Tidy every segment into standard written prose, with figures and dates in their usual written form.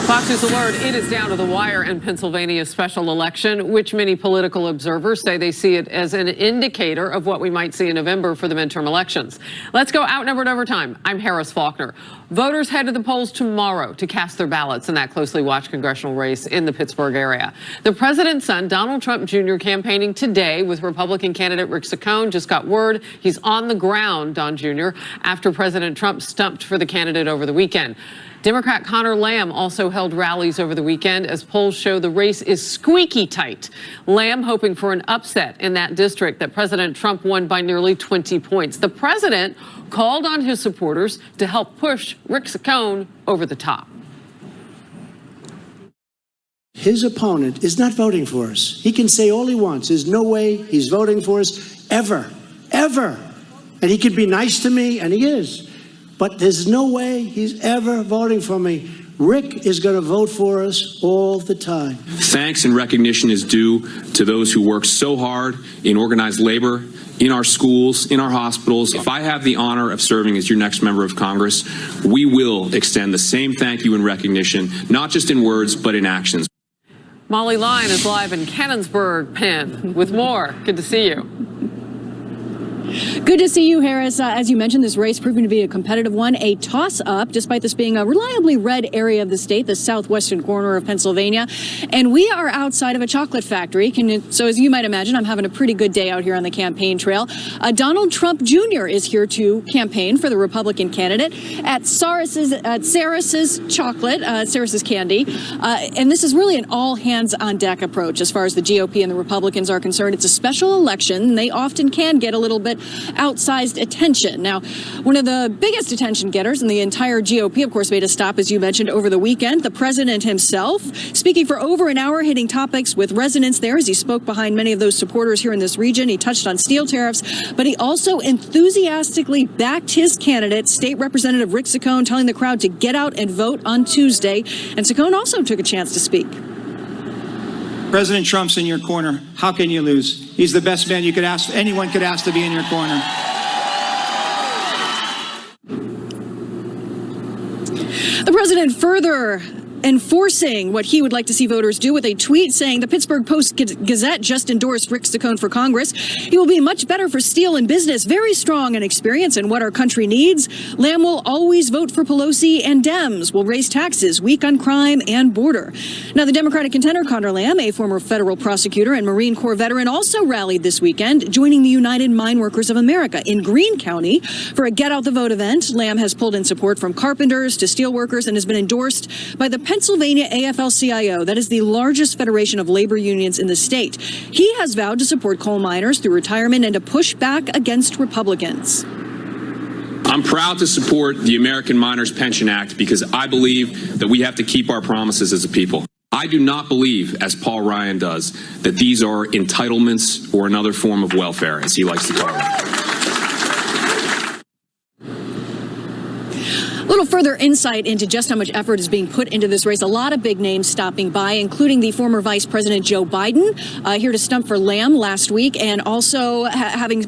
Fox News Alert, it is down to the wire in Pennsylvania's special election, which many political observers say they see it as an indicator of what we might see in November for the midterm elections. Let's go outnumbered overtime. I'm Harris Faulkner. Voters head to the polls tomorrow to cast their ballots in that closely watched congressional race in the Pittsburgh area. The president's son, Donald Trump Jr., campaigning today with Republican candidate Rick Saccone, just got word he's on the ground, Don Jr., after President Trump stumped for the candidate over the weekend. Democrat Connor Lamb also held rallies over the weekend as polls show the race is squeaky tight. Lamb hoping for an upset in that district that President Trump won by nearly 20 points. The president called on his supporters to help push Rick Saccone over the top. His opponent is not voting for us. He can say all he wants. There's no way he's voting for us ever, ever. And he can be nice to me, and he is. But there's no way he's ever voting for me. Rick is going to vote for us all the time. Thanks and recognition is due to those who work so hard in organized labor, in our schools, in our hospitals. If I have the honor of serving as your next member of Congress, we will extend the same thank you and recognition, not just in words, but in actions. Molly Lyon is live in Canonsburg, Penn, with more. Good to see you. Good to see you, Harris. As you mentioned, this race proving to be a competitive one, a toss-up, despite this being a reliably red area of the state, the southwestern corner of Pennsylvania. And we are outside of a chocolate factory. So as you might imagine, I'm having a pretty good day out here on the campaign trail. Donald Trump Jr. is here to campaign for the Republican candidate at Saris's Chocolate, Saris's Candy. And this is really an all-hands-on-deck approach as far as the GOP and the Republicans are concerned. It's a special election, and they often can get a little bit outsized attention. Now, one of the biggest attention getters in the entire GOP, of course, made a stop, as you mentioned, over the weekend. The president himself, speaking for over an hour, hitting topics with residents there as he spoke behind many of those supporters here in this region. He touched on steel tariffs, but he also enthusiastically backed his candidate, State Representative Rick Saccone, telling the crowd to get out and vote on Tuesday. And Saccone also took a chance to speak. President Trump's in your corner. How can you lose? He's the best man you could ask, anyone could ask to be in your corner. The president further enforcing what he would like to see voters do with a tweet saying the Pittsburgh Post-Gazette just endorsed Rick Saccone for Congress. He will be much better for steel and business, very strong in experience and what our country needs. Lamb will always vote for Pelosi, and Dems will raise taxes, weak on crime and border. Now, the Democratic contender, Connor Lamb, a former federal prosecutor and Marine Corps veteran, also rallied this weekend, joining the United Mine Workers of America in Greene County for a Get Out the Vote event. Lamb has pulled in support from carpenters to steel workers and has been endorsed by the Pennsylvania AFL-CIO, that is the largest federation of labor unions in the state. He has vowed to support coal miners through retirement and to push back against Republicans. I'm proud to support the American Miners Pension Act because I believe that we have to keep our promises as a people. I do not believe, as Paul Ryan does, that these are entitlements or another form of welfare, as he likes to call it. A little further insight into just how much effort is being put into this race. A lot of big names stopping by, including the former Vice President Joe Biden, here to stump for Lamb last week, and also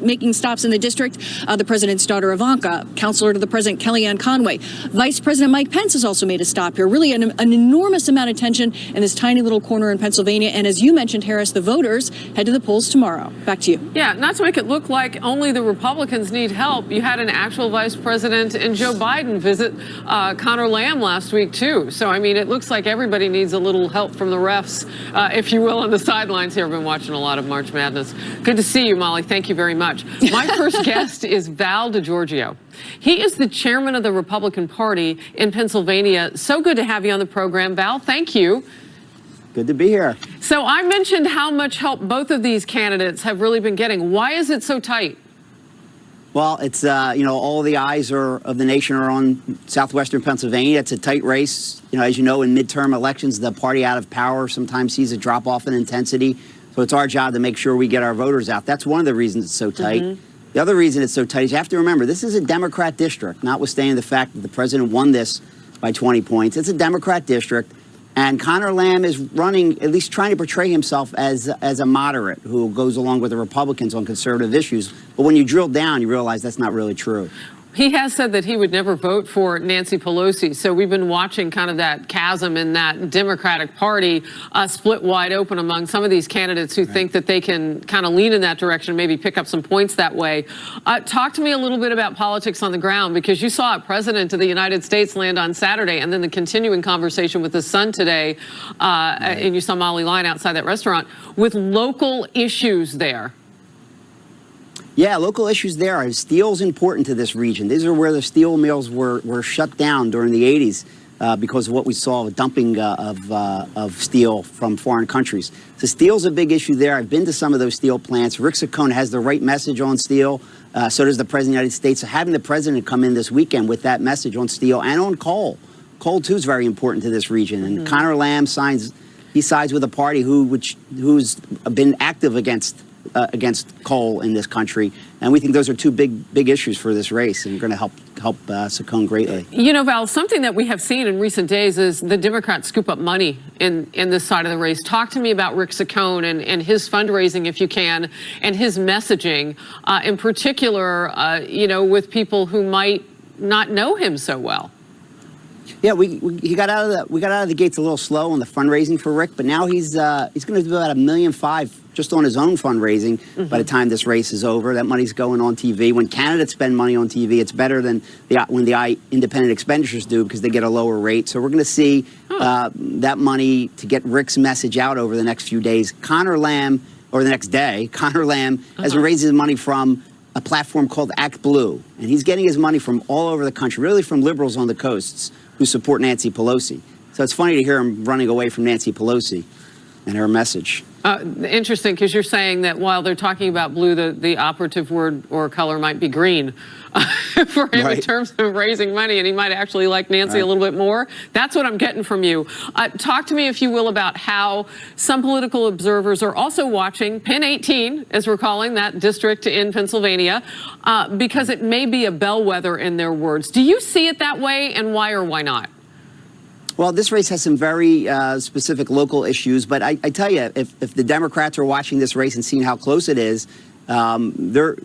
making stops in the district, the president's daughter Ivanka, counselor to the president Kellyanne Conway. Vice President Mike Pence has also made a stop here. Really an enormous amount of attention in this tiny little corner in Pennsylvania. And as you mentioned, Harris, the voters head to the polls tomorrow. Back to you. Yeah, not to make it look like only the Republicans need help. You had an actual vice president and Joe Biden visit Connor Lamb last week, too. So, I mean, it looks like everybody needs a little help from the refs, if you will, on the sidelines here. I've been watching a lot of March Madness. Good to see you, Molly. Thank you very much. My first guest is Val DeGiorgio. He is the chairman of the Republican Party in Pennsylvania. So good to have you on the program, Val. Thank you. Good to be here. So I mentioned how much help both of these candidates have really been getting. Why is it so tight? Well, it's, all the eyes of the nation are on southwestern Pennsylvania. It's a tight race. As you know, in midterm elections, the party out of power sometimes sees a drop off in intensity. So it's our job to make sure we get our voters out. That's one of the reasons it's so tight. Mm-hmm. The other reason it's so tight is you have to remember, this is a Democrat district, notwithstanding the fact that the president won this by 20 points. It's a Democrat district. And Connor Lamb is running, at least trying to portray himself as a moderate who goes along with the Republicans on conservative issues. But when you drill down, you realize that's not really true. He has said that he would never vote for Nancy Pelosi. So we've been watching kind of that chasm in that Democratic Party split wide open among some of these candidates who think that they can kind of lean in that direction, maybe pick up some points that way. Talk to me a little bit about politics on the ground, because you saw a president of the United States land on Saturday, and then the continuing conversation with his son today, and you saw Molly line outside that restaurant with local issues there. Yeah, local issues there. Steel's important to this region. These are where the steel mills were shut down during the 80s because of what we saw, dumping of steel from foreign countries. So steel's a big issue there. I've been to some of those steel plants. Rick Saccone has the right message on steel. So does the President of the United States. So having the President come in this weekend with that message on steel and on coal. Coal, too, is very important to this region. And Connor Lamb sides with a party who's been active against coal in this country, and we think those are two big issues for this race, and going to help Saccone greatly. You know, Val, something that we have seen in recent days is the Democrats scoop up money in this side of the race. Talk to me about Rick Saccone and his fundraising, if you can, and his messaging, in particular, you know, with people who might not know him so well. Yeah, we got out of the gates a little slow on the fundraising for Rick, but now he's going to do about $1.5 million just on his own fundraising by the time this race is over. That money's going on TV. When candidates spend money on TV, it's better than when the independent expenditures do, because they get a lower rate. So we're going to see that money to get Rick's message out over the next few days. Connor Lamb, or the next day, Connor Lamb has been raising money from a platform called Act Blue, and he's getting his money from all over the country, really from liberals on the coasts who support Nancy Pelosi. So it's funny to hear him running away from Nancy Pelosi and her message. Interesting, because you're saying that while they're talking about blue, the operative word or color might be green for him in terms of raising money, and he might actually like Nancy a little bit more. That's what I'm getting from you. Talk to me, if you will, about how some political observers are also watching Pin 18, as we're calling that district in Pennsylvania, because it may be a bellwether, in their words. Do you see it that way, and why or why not? Well, this race has some very specific local issues, but I tell you, if the Democrats are watching this race and seeing how close it is, they're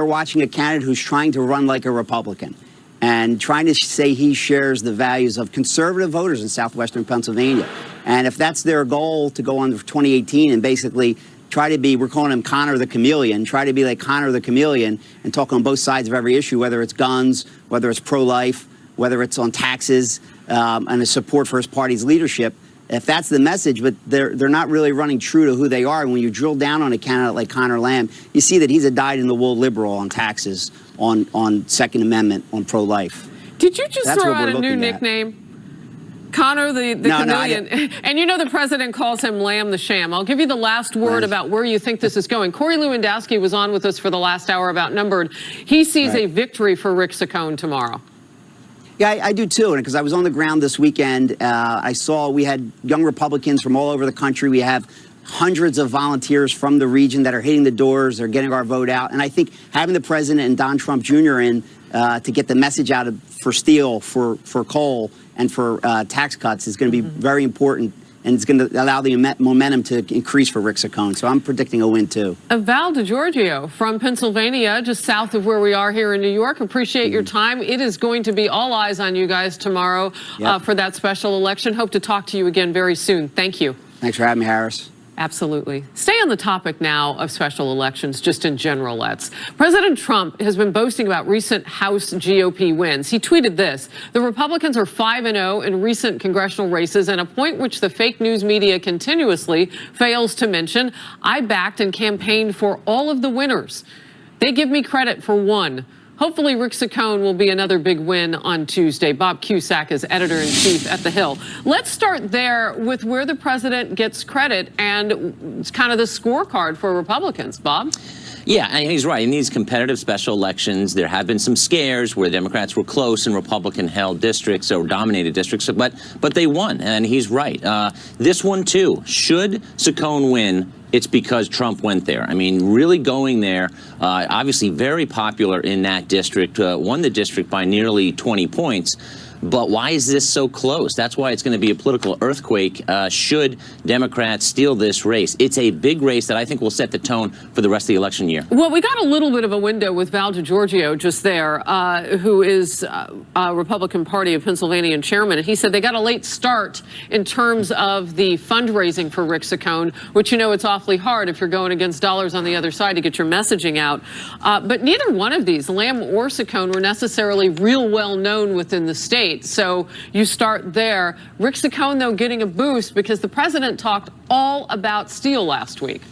watching a candidate who's trying to run like a Republican and trying to say he shares the values of conservative voters in southwestern Pennsylvania. And if that's their goal to go on for 2018 and basically try to be, we're calling him Connor the Chameleon, try to be like Connor the Chameleon and talk on both sides of every issue, whether it's guns, whether it's pro-life, whether it's on taxes, and a support for his party's leadership. If that's the message, but they're not really running true to who they are. And when you drill down on a candidate like Connor Lamb, you see that he's a dyed-in-the-wool liberal on taxes, on Second Amendment, on pro-life. Did you just throw out a new nickname? Connor the Chameleon. And you know the president calls him Lamb the Sham. I'll give you the last word about where you think this is going. Corey Lewandowski was on with us for the last hour of Outnumbered. He sees a victory for Rick Saccone tomorrow. Yeah, I do too, and because I was on the ground this weekend, I saw we had young Republicans from all over the country. We have hundreds of volunteers from the region that are hitting the doors. They're getting our vote out, and I think having the president and Don Trump Jr. in to get the message out for steel, for coal, and for tax cuts is going to be very important. And it's going to allow the momentum to increase for Rick Saccone. So I'm predicting a win, too. Val DeGiorgio from Pennsylvania, just south of where we are here in New York. Appreciate your time. It is going to be all eyes on you guys tomorrow for that special election. Hope to talk to you again very soon. Thank you. Thanks for having me, Harris. Absolutely. Stay on the topic now of special elections, just in general, let's. President Trump has been boasting about recent House GOP wins. He tweeted this: the Republicans are 5-0 in recent congressional races, and a point which the fake news media continuously fails to mention. I backed and campaigned for all of the winners. They give me credit for one. Hopefully, Rick Saccone will be another big win on Tuesday. Bob Cusack is editor-in-chief at The Hill. Let's start there with where the president gets credit, and it's kind of the scorecard for Republicans. Bob? Yeah, and he's right. In these competitive special elections, there have been some scares where Democrats were close in Republican-held districts or dominated districts, but they won, and he's right. This one, too. Should Saccone win, it's because Trump went there. I mean, really going there, obviously very popular in that district, won the district by nearly 20 points. But why is this so close? That's why it's going to be a political earthquake should Democrats steal this race. It's a big race that I think will set the tone for the rest of the election year. Well, we got a little bit of a window with Val DeGiorgio just there, who is a Republican Party of Pennsylvania chairman. He said they got a late start in terms of the fundraising for Rick Saccone, which, you know, it's awfully hard if you're going against dollars on the other side to get your messaging out. But neither one of these, Lamb or Saccone, were necessarily real well known within the state. So you start there. Rick Saccone, though, getting a boost because the president talked all about steel last week.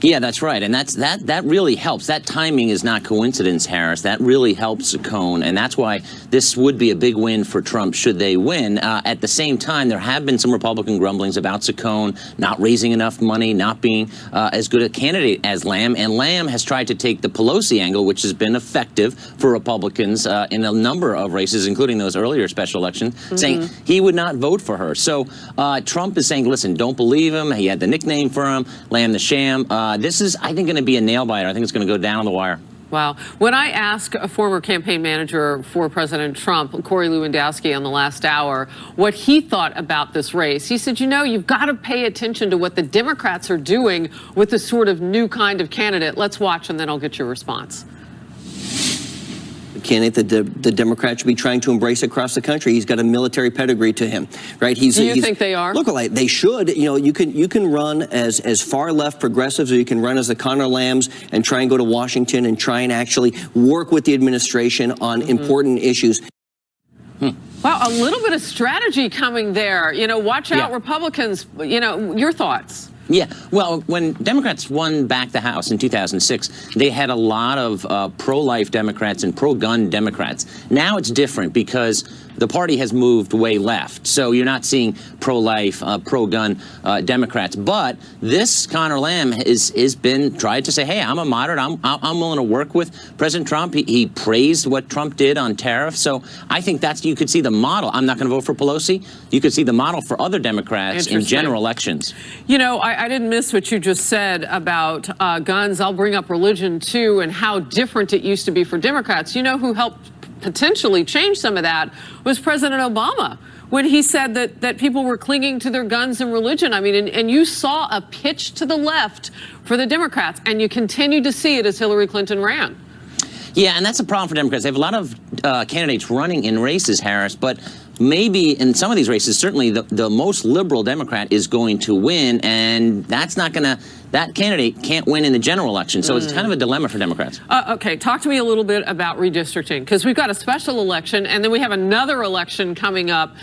Yeah, that's right, and that really helps. That timing is not coincidence, Harris. That really helps Saccone, and that's why this would be a big win for Trump should they win. At the same time, there have been some Republican grumblings about Saccone not raising enough money, not being as good a candidate as Lamb, and Lamb has tried to take the Pelosi angle, which has been effective for Republicans in a number of races, including those earlier special elections, saying he would not vote for her. So Trump is saying, listen, don't believe him. He had the nickname for him, Lamb the Sham. This is, I think, going to be a nail-biter. I think it's going to go down the wire. Wow. When I asked a former campaign manager for President Trump, Corey Lewandowski, on the last hour, what he thought about this race, he said, you know, you've got to pay attention to what the Democrats are doing with this sort of new kind of candidate. Let's watch, and then I'll get your response. Candidate that the Democrats should be trying to embrace across the country. He's got a military pedigree to him, right? Do you think they are? Look, they should. You know, you can run as far left progressives, or you can run as the Connor Lambs and try and go to Washington and try and actually work with the administration on important issues. Wow, a little bit of strategy coming there. You know, watch out, Republicans. You know, your thoughts. Yeah, well, when Democrats won back the House in 2006, they had a lot of pro-life Democrats and pro-gun Democrats. Now it's different because the party has moved way left. So you're not seeing pro-life, pro-gun Democrats. But this Connor Lamb has been tried to say, hey, I'm a moderate. I'm willing to work with President Trump. He praised what Trump did on tariffs. So I think you could see the model. I'm not going to vote for Pelosi. You could see the model for other Democrats in general elections. You know, I didn't miss what you just said about guns. I'll bring up religion, too, and how different it used to be for Democrats. You know who helped potentially change some of that was President Obama, when he said that people were clinging to their guns and religion. I mean, and you saw a pitch to the left for the Democrats, and you continue to see it as Hillary Clinton ran. Yeah, and that's a problem for Democrats. They have a lot of candidates running in races, Harris, but maybe in some of these races, certainly the most liberal Democrat is going to win, and that's not going to, that candidate can't win in the general election. So it's kind of a dilemma for Democrats. Okay, talk to me a little bit about redistricting, because we've got a special election, and then we have another election coming up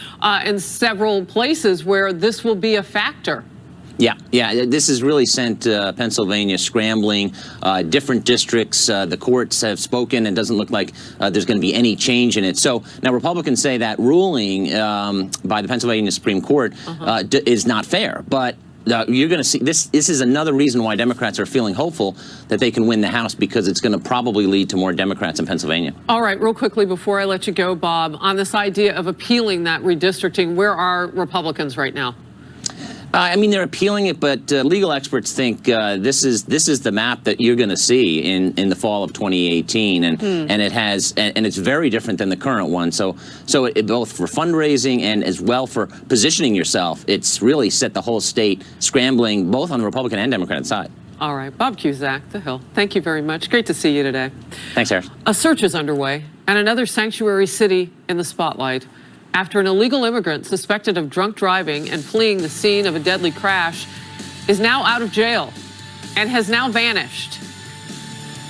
in several places where this will be a factor. Yeah, this has really sent Pennsylvania scrambling. Different districts, the courts have spoken, and it doesn't look like there's going to be any change in it. So now Republicans say that ruling by the Pennsylvania Supreme Court is not fair. But you're going to see this is another reason why Democrats are feeling hopeful that they can win the House, because it's going to probably lead to more Democrats in Pennsylvania. All right, real quickly before I let you go, Bob, on this idea of appealing that redistricting, where are Republicans right now? I mean, they're appealing it, but legal experts think this is the map that you're going to see in the fall of 2018, and it has and it's very different than the current one. So it, both for fundraising and as well for positioning yourself, it's really set the whole state scrambling, both on the Republican and Democratic side. All right, Bob Cusack, The Hill. Thank you very much. Great to see you today. Thanks, Harris. A search is underway, and another sanctuary city in the spotlight, after an illegal immigrant suspected of drunk driving and fleeing the scene of a deadly crash is now out of jail and has now vanished.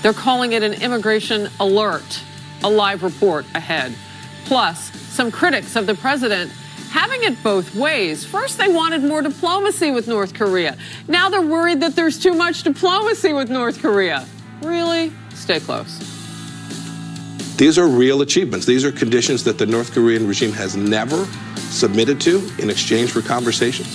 They're calling it an immigration alert. A live report ahead. Plus, some critics of the president having it both ways. First, they wanted more diplomacy with North Korea. Now they're worried that there's too much diplomacy with North Korea. Really? Stay close. These are real achievements. These are conditions that the North Korean regime has never submitted to in exchange for conversations.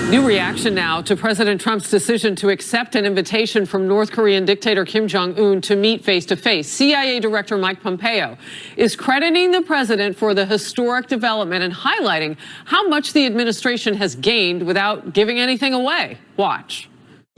New reaction now to President Trump's decision to accept an invitation from North Korean dictator Kim Jong-un to meet face-to-face. CIA Director Mike Pompeo is crediting the president for the historic development and highlighting how much the administration has gained without giving anything away. Watch.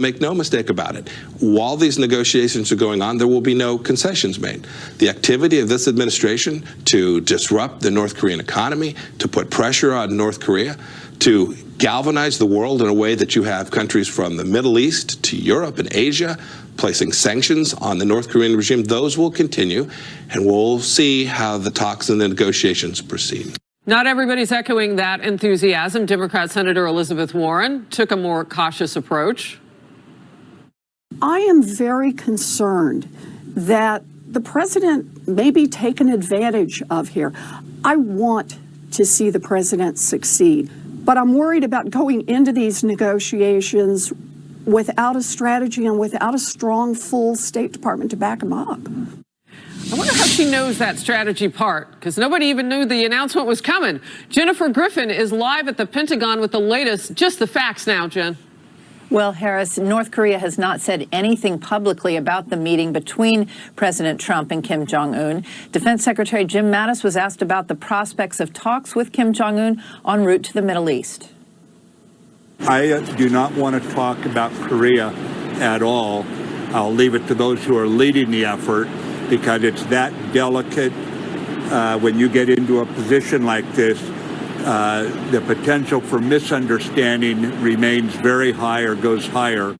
Make no mistake about it. While these negotiations are going on, there will be no concessions made. The activity of this administration to disrupt the North Korean economy, to put pressure on North Korea, to galvanize the world in a way that you have countries from the Middle East to Europe and Asia placing sanctions on the North Korean regime, those will continue, and we'll see how the talks and the negotiations proceed. Not everybody's echoing that enthusiasm. Democrat Senator Elizabeth Warren took a more cautious approach. I am very concerned that the president may be taken advantage of here. I want to see the president succeed, but I'm worried about going into these negotiations without a strategy and without a strong, full State Department to back him up. I wonder how she knows that strategy part, because nobody even knew the announcement was coming. Jennifer Griffin is live at the Pentagon with the latest. Just the facts now, Jen. Well, Harris, North Korea has not said anything publicly about the meeting between President Trump and Kim Jong-un. Defense Secretary Jim Mattis was asked about the prospects of talks with Kim Jong-un en route to the Middle East. I do not want to talk about Korea at all. I'll leave it to those who are leading the effort, because it's that delicate. When you get into a position like this, the potential for misunderstanding remains very high or goes higher.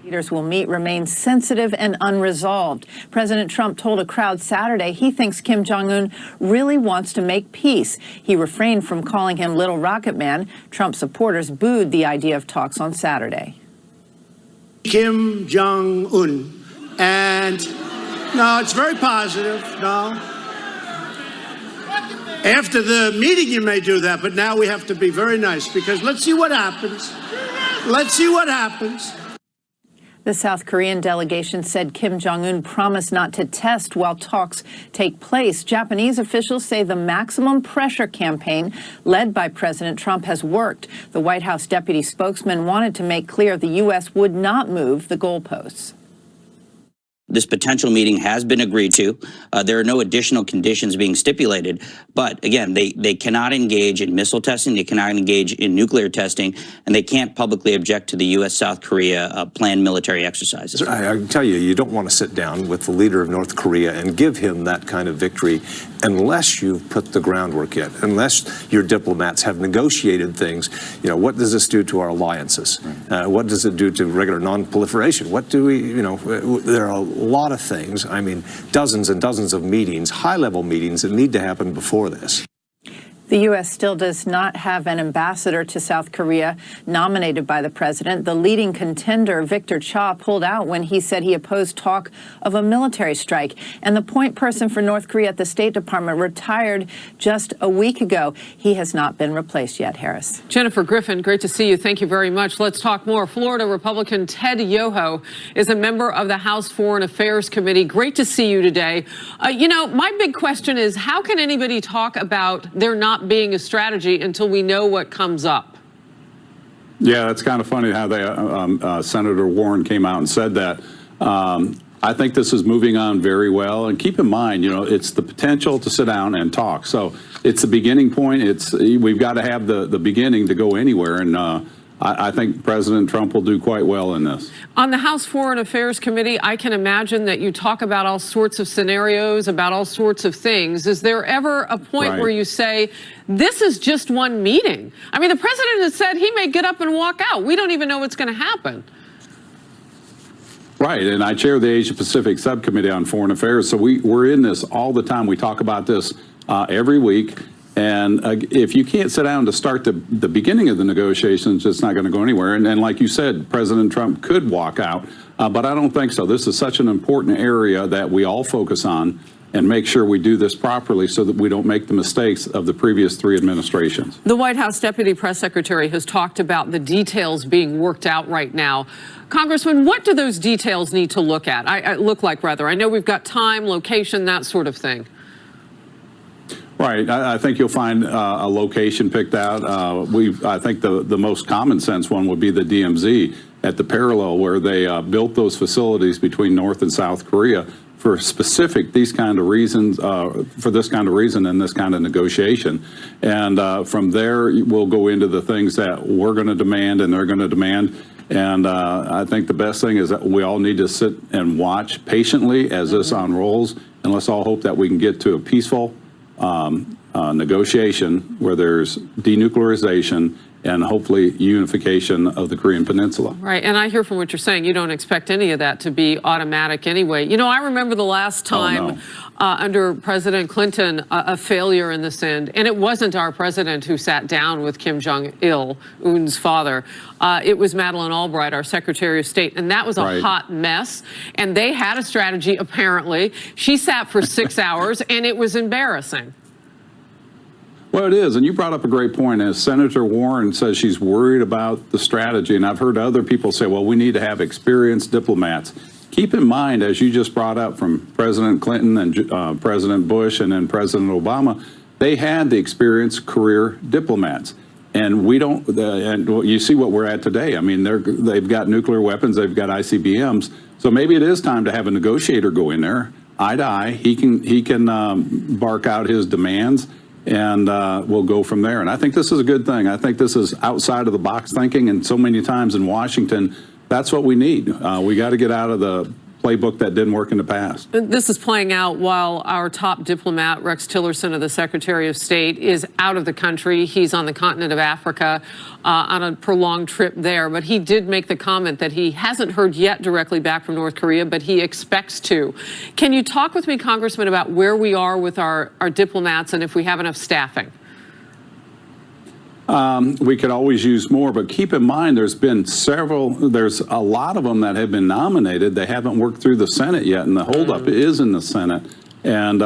Leaders will meet remains sensitive and unresolved. President Trump told a crowd Saturday he thinks Kim Jong-un really wants to make peace. He refrained from calling him Little Rocket Man. Trump supporters booed the idea of talks on Saturday. Kim Jong-un. And no, it's very positive. No. After the meeting, you may do that, but now we have to be very nice, because let's see what happens. Let's see what happens. The South Korean delegation said Kim Jong-un promised not to test while talks take place. Japanese officials say the maximum pressure campaign led by President Trump has worked. The White House deputy spokesman wanted to make clear the U.S. would not move the goalposts. This potential meeting has been agreed to. There are no additional conditions being stipulated. But again, they cannot engage in missile testing. They cannot engage in nuclear testing. And they can't publicly object to the U.S.-South Korea planned military exercises. I can tell you, you don't want to sit down with the leader of North Korea and give him that kind of victory unless you've put the groundwork in, unless your diplomats have negotiated things. You know, what does this do to our alliances? What does it do to regular non-proliferation? What do we, you know, there are a lot of things, I mean, dozens and dozens of meetings, high-level meetings that need to happen before this. The U.S. still does not have an ambassador to South Korea nominated by the president. The leading contender, Victor Cha, pulled out when he said he opposed talk of a military strike. And the point person for North Korea at the State Department retired just a week ago. He has not been replaced yet, Harris. Jennifer Griffin, great to see you. Thank you very much. Let's talk more. Florida Republican Ted Yoho is a member of the House Foreign Affairs Committee. Great to see you today. You know, my big question is, how can anybody talk about there not being a strategy until we know what comes up? Yeah, that's kind of funny how they, Senator Warren came out and said that. I think this is moving on very well. And keep in mind, you know, it's the potential to sit down and talk. So it's the beginning point. We've got to have the beginning to go anywhere. And I think President Trump will do quite well in this. On the House Foreign Affairs Committee, I can imagine that you talk about all sorts of scenarios, about all sorts of things. Is there ever a point where you say, this is just one meeting? I mean, the president has said he may get up and walk out. We don't even know what's going to happen. Right, and I chair the Asia Pacific Subcommittee on Foreign Affairs, so we're in this all the time. We talk about this every week. And if you can't sit down to start the beginning of the negotiations, it's not going to go anywhere. And like you said, President Trump could walk out, but I don't think so. This is such an important area that we all focus on and make sure we do this properly so that we don't make the mistakes of the previous three administrations. The White House Deputy Press Secretary has talked about the details being worked out right now. Congressman, what do those details need to look at? Look like, rather. I know we've got time, location, that sort of thing. Right. I think you'll find a location picked out. I think the most common sense one would be the DMZ at the parallel where they built those facilities between North and South Korea for these kind of reasons, for this kind of reason and this kind of negotiation. And from there, we'll go into the things that we're going to demand and they're going to demand. And I think the best thing is that we all need to sit and watch patiently as this unrolls, and let's all hope that we can get to a peaceful negotiation where there's denuclearization and hopefully unification of the Korean Peninsula. Right, and I hear from what you're saying, you don't expect any of that to be automatic anyway. You know, I remember the last time under President Clinton, a failure in this end, and it wasn't our president who sat down with Kim Jong-il, Un's father. It was Madeleine Albright, our Secretary of State, and that was a hot mess. And they had a strategy, apparently. She sat for 6 hours, and it was embarrassing. Well, it is, and you brought up a great point. As Senator Warren says she's worried about the strategy, and I've heard other people say, well, we need to have experienced diplomats. Keep in mind, as you just brought up from President Clinton and President Bush and then President Obama, they had the experienced career diplomats. And we don't, and you see what we're at today. I mean, they've got nuclear weapons, they've got ICBMs. So maybe it is time to have a negotiator go in there, eye to eye. He can bark out his demands, and we'll go from there. And I think this is a good thing. I think this is outside of the box thinking, and so many times in Washington, that's what we need. We got to get out of the playbook that didn't work in the past. This is playing out while our top diplomat, Rex Tillerson of the Secretary of State, is out of the country. He's on the continent of Africa on a prolonged trip there. But he did make the comment that he hasn't heard yet directly back from North Korea, but he expects to. Can you talk with me, Congressman, about where we are with our diplomats and if we have enough staffing? We could always use more, but keep in mind there's a lot of them that have been nominated. They haven't worked through the Senate yet, and the holdup is in the Senate. And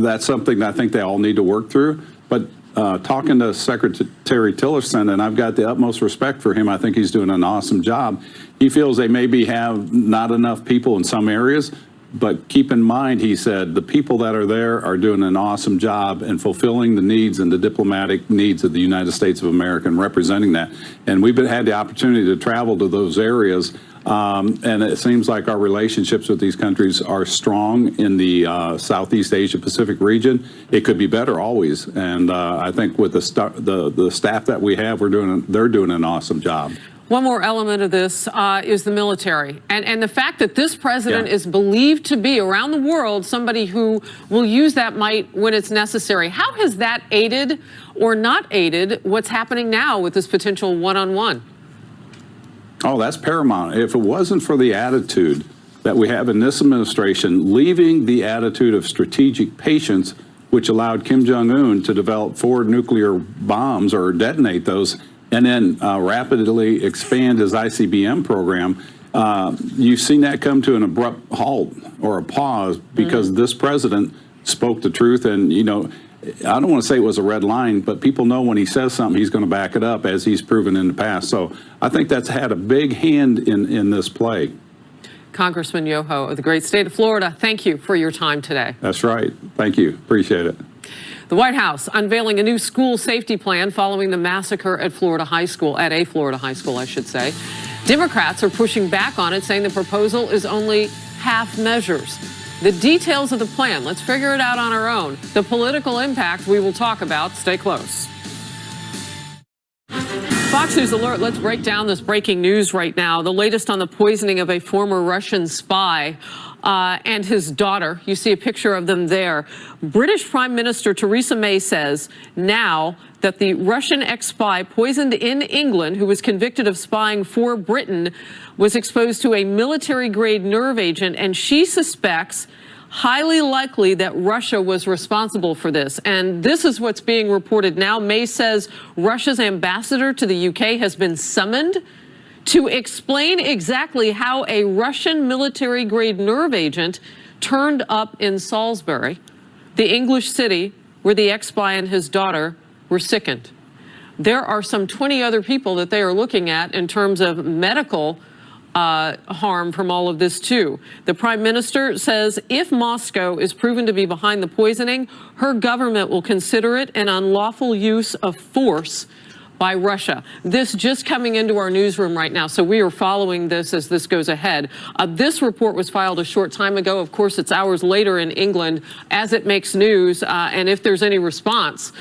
that's something that I think they all need to work through. But talking to Secretary Tillerson, and I've got the utmost respect for him, I think he's doing an awesome job. He feels they maybe have not enough people in some areas, but keep in mind, he said, the people that are there are doing an awesome job in fulfilling the needs and the diplomatic needs of the United States of America and representing that. And we've had the opportunity to travel to those areas, and it seems like our relationships with these countries are strong in the Southeast Asia Pacific region. It could be better always, and I think with the staff that we have, they're doing an awesome job. One more element of this is the military. And the fact that this president is believed to be, around the world, somebody who will use that might when it's necessary. How has that aided or not aided what's happening now with this potential one-on-one? Oh, that's paramount. If it wasn't for the attitude that we have in this administration, leaving the attitude of strategic patience, which allowed Kim Jong-un to develop 4 nuclear bombs or detonate those, and then rapidly expand his ICBM program, you've seen that come to an abrupt halt or a pause because this president spoke the truth. And, you know, I don't want to say it was a red line, but people know when he says something, he's going to back it up, as he's proven in the past. So I think that's had a big hand in this play. Congressman Yoho of the great state of Florida, thank you for your time today. That's right. Thank you. Appreciate it. The White House unveiling a new school safety plan following the massacre at a Florida high school, I should say. Democrats are pushing back on it, saying the proposal is only half measures. The details of the plan, let's figure it out on our own. The political impact we will talk about. Stay close. Fox News Alert, let's break down this breaking news right now. The latest on the poisoning of a former Russian spy and his daughter. You see a picture of them there. British Prime Minister Theresa May says now that the Russian ex-spy poisoned in England, who was convicted of spying for Britain, was exposed to a military-grade nerve agent, and she suspects highly likely that Russia was responsible for this. And this is what's being reported now. May says Russia's ambassador to the UK has been summoned to explain exactly how a Russian military-grade nerve agent turned up in Salisbury, the English city where the ex-spy and his daughter were sickened. There are some 20 other people that they are looking at in terms of medical harm from all of this, too. The Prime Minister says if Moscow is proven to be behind the poisoning, her government will consider it an unlawful use of force by Russia. This just coming into our newsroom right now, so we are following this as this goes ahead. This report was filed a short time ago. Of course, it's hours later in England as it makes news, and if there's any response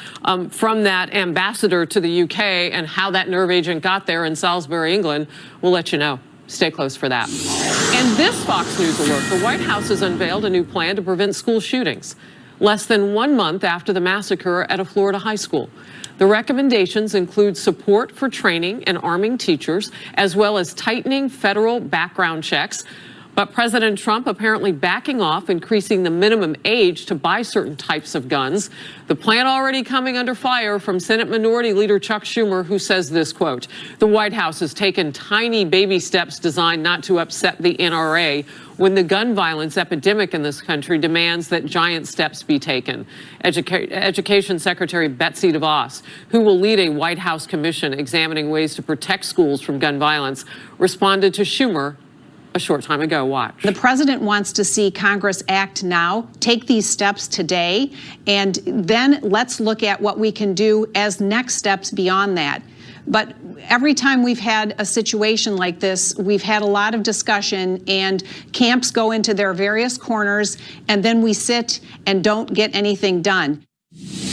from that ambassador to the UK and how that nerve agent got there in Salisbury, England, we'll let you know. Stay close for that. And this Fox News alert, the White House has unveiled a new plan to prevent school shootings, less than 1 month after the massacre at a Florida high school. The recommendations include support for training and arming teachers, as well as tightening federal background checks. But President Trump apparently backing off, increasing the minimum age to buy certain types of guns. The plan already coming under fire from Senate Minority Leader Chuck Schumer, who says this, quote, "The White House has taken tiny baby steps designed not to upset the NRA when the gun violence epidemic in this country demands that giant steps be taken." Education Secretary Betsy DeVos, who will lead a White House commission examining ways to protect schools from gun violence, responded to Schumer a short time ago. Watch. The president wants to see Congress act now, take these steps today, and then let's look at what we can do as next steps beyond that. But every time we've had a situation like this, we've had a lot of discussion and camps go into their various corners, and then we sit and don't get anything done.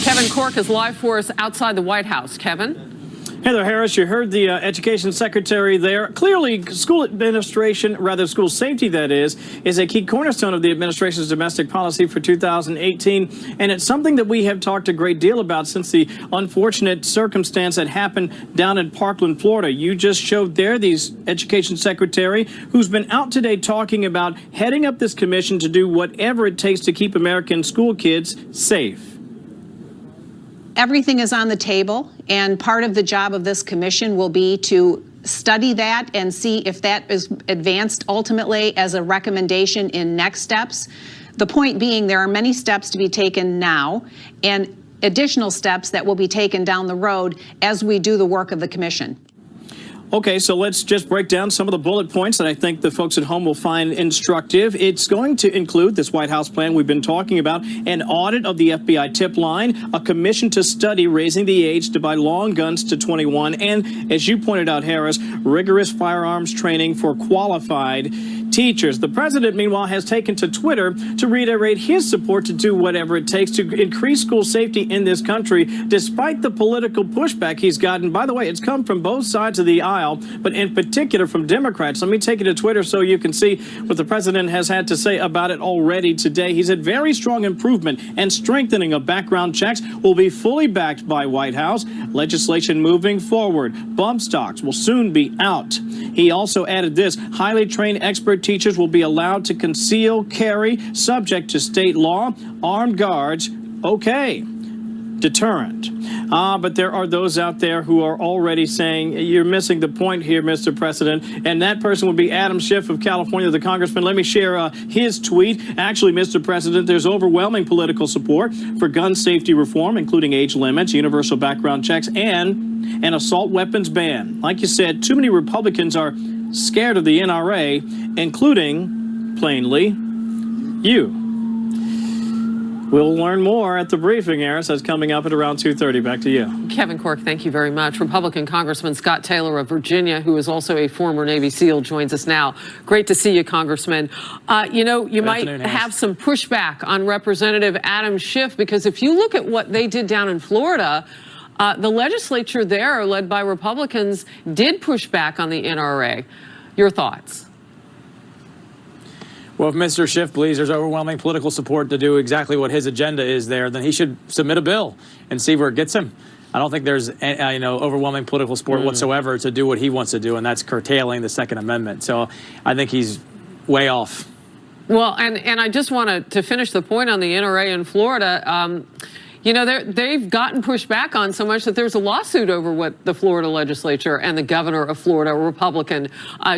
Kevin Corke is live for us outside the White House. Kevin? Heather Harris, you heard the Education Secretary there. Clearly, school administration, rather school safety that is a key cornerstone of the administration's domestic policy for 2018. And it's something that we have talked a great deal about since the unfortunate circumstance that happened down in Parkland, Florida. You just showed there the Education Secretary who's been out today talking about heading up this commission to do whatever it takes to keep American school kids safe. Everything is on the table, and part of the job of this commission will be to study that and see if that is advanced ultimately as a recommendation in next steps. The point being, there are many steps to be taken now and additional steps that will be taken down the road as we do the work of the commission. Okay, so let's just break down some of the bullet points that I think the folks at home will find instructive. It's going to include this White House plan we've been talking about, an audit of the FBI tip line, a commission to study raising the age to buy long guns to 21, and, as you pointed out, Harris, rigorous firearms training for qualified teachers. The president, meanwhile, has taken to Twitter to reiterate his support to do whatever it takes to increase school safety in this country, despite the political pushback he's gotten. By the way, it's come from both sides of the aisle, but in particular from Democrats. Let me take you to Twitter so you can see what the president has had to say about it already today. He said very strong improvement and strengthening of background checks will be fully backed by White House. Legislation moving forward. Bump stocks will soon be out. He also added this: highly trained expert teachers will be allowed to conceal carry subject to state law. Armed guards, okay. Deterrent. But there are those out there who are already saying you're missing the point here, Mr. President. And that person would be Adam Schiff of California, the congressman. Let me share his tweet. Actually, Mr. President, there's overwhelming political support for gun safety reform, including age limits, universal background checks, and an assault weapons ban. Like you said, too many Republicans are scared of the NRA, including, plainly, you. We'll learn more at the briefing, Harris. That's coming up at around 2:30. Back to you. Kevin Corke, thank you very much. Republican Congressman Scott Taylor of Virginia, who is also a former Navy SEAL, joins us now. Great to see you, Congressman. You might have some pushback on Representative Adam Schiff, because if you look at what they did down in Florida, the legislature there, led by Republicans, did push back on the NRA. Your thoughts? Well, if Mr. Schiff believes there's overwhelming political support to do exactly what his agenda is there, then he should submit a bill and see where it gets him. I don't think there's overwhelming political support whatsoever to do what he wants to do, and that's curtailing the Second Amendment. So I think he's way off. Well, and I just want to finish the point on the NRA in Florida. They've gotten pushed back on so much that there's a lawsuit over what the Florida legislature and the governor of Florida, a Republican,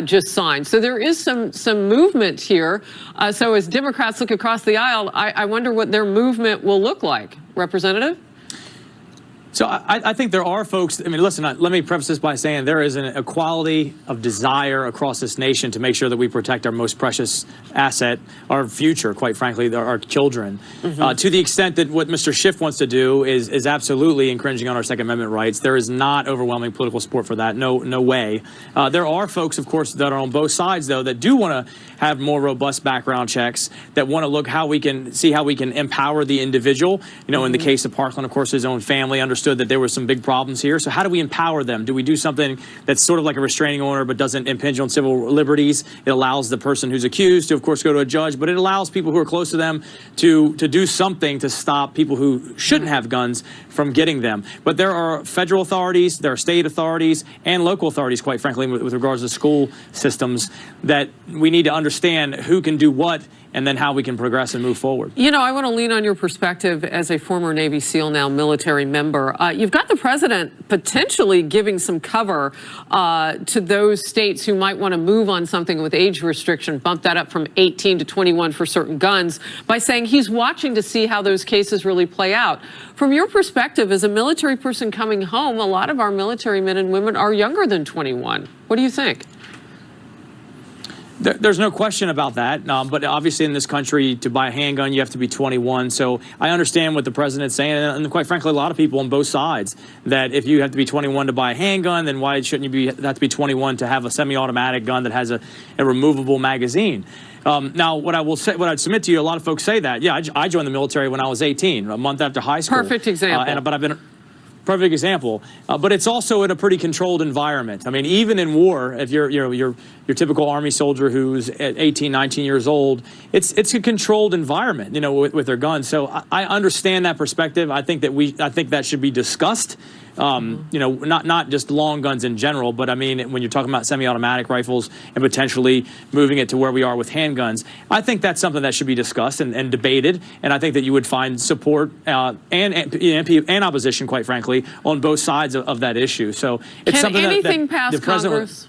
just signed. So there is some movement here. So as Democrats look across the aisle, I wonder what their movement will look like. Representative? So I think there are folks, I mean, listen, let me preface this by saying there is an equality of desire across this nation to make sure that we protect our most precious asset, our future, quite frankly, our children. To the extent that what Mr. Schiff wants to do is absolutely infringing on our Second Amendment rights. There is not overwhelming political support for that. No way. There are folks, of course, that are on both sides, though, that do want to have more robust background checks, that want to look how we can empower the individual. You know, in the case of Parkland, of course, his own family understood that there were some big problems here. So how do we empower them? Do we do something that's sort of like a restraining order but doesn't impinge on civil liberties? It allows the person who's accused to, of course, go to a judge, but it allows people who are close to them to do something to stop people who shouldn't have guns from getting them. But there are federal authorities, there are state authorities, and local authorities, quite frankly, with regards to school systems, that we need to understand who can do what and then how we can progress and move forward. You know, I want to lean on your perspective as a former Navy SEAL, now military member. You've got the president potentially giving some cover to those states who might want to move on something with age restriction, bump that up from 18 to 21 for certain guns, by saying he's watching to see how those cases really play out. From your perspective, as a military person coming home, a lot of our military men and women are younger than 21. What do you think? There's no question about that, but obviously in this country, to buy a handgun, you have to be 21. So I understand what the president's saying, and quite frankly, a lot of people on both sides, that if you have to be 21 to buy a handgun, then why shouldn't you have to be 21 to have a semi-automatic gun that has a removable magazine? Now, what I'd submit to you, a lot of folks say that. Yeah, I joined the military when I was 18, a month after high school. Perfect example. But I've been... Perfect example, but it's also in a pretty controlled environment. I mean, even in war, if you're your typical Army soldier who's 18, 19 years old, it's a controlled environment, you know, with their guns. So I understand that perspective. I think that should be discussed. You know, not just long guns in general, but I mean, when you're talking about semi-automatic rifles and potentially moving it to where we are with handguns, I think that's something that should be discussed and debated. And I think that you would find support and opposition, quite frankly, on both sides of that issue. So it's something that the pass Congress?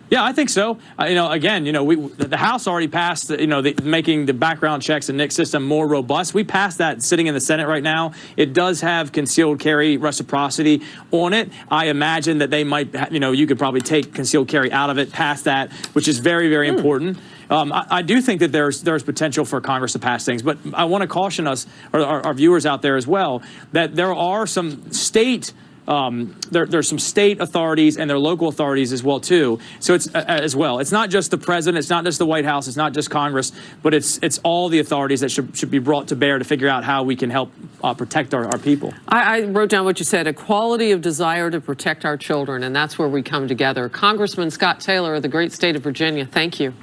Yeah, I think so. You know, again, you know, the House already passed, you know, making the background checks and NICS system more robust. We passed that sitting in the Senate right now. It does have concealed carry reciprocity on it. I imagine that they might, you know, you could probably take concealed carry out of it, pass that, which is very, very important. I do think that there's potential for Congress to pass things, but I want to caution us, or our viewers out there as well, that there are some state there's some state authorities and their local authorities as well too. So it's It's not just the president, it's not just the White House, it's not just Congress, but it's all the authorities that should be brought to bear to figure out how we can help protect our people. I wrote down what you said: equality of desire to protect our children, and that's where we come together. Congressman Scott Taylor of the great state of Virginia, thank you.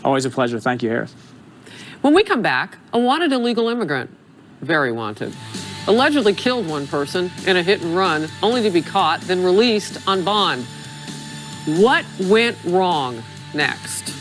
Always a pleasure. Thank you, Harris. When we come back, a wanted illegal immigrant, very wanted, allegedly killed one person in a hit and run, only to be caught, then released on bond. What went wrong? Next.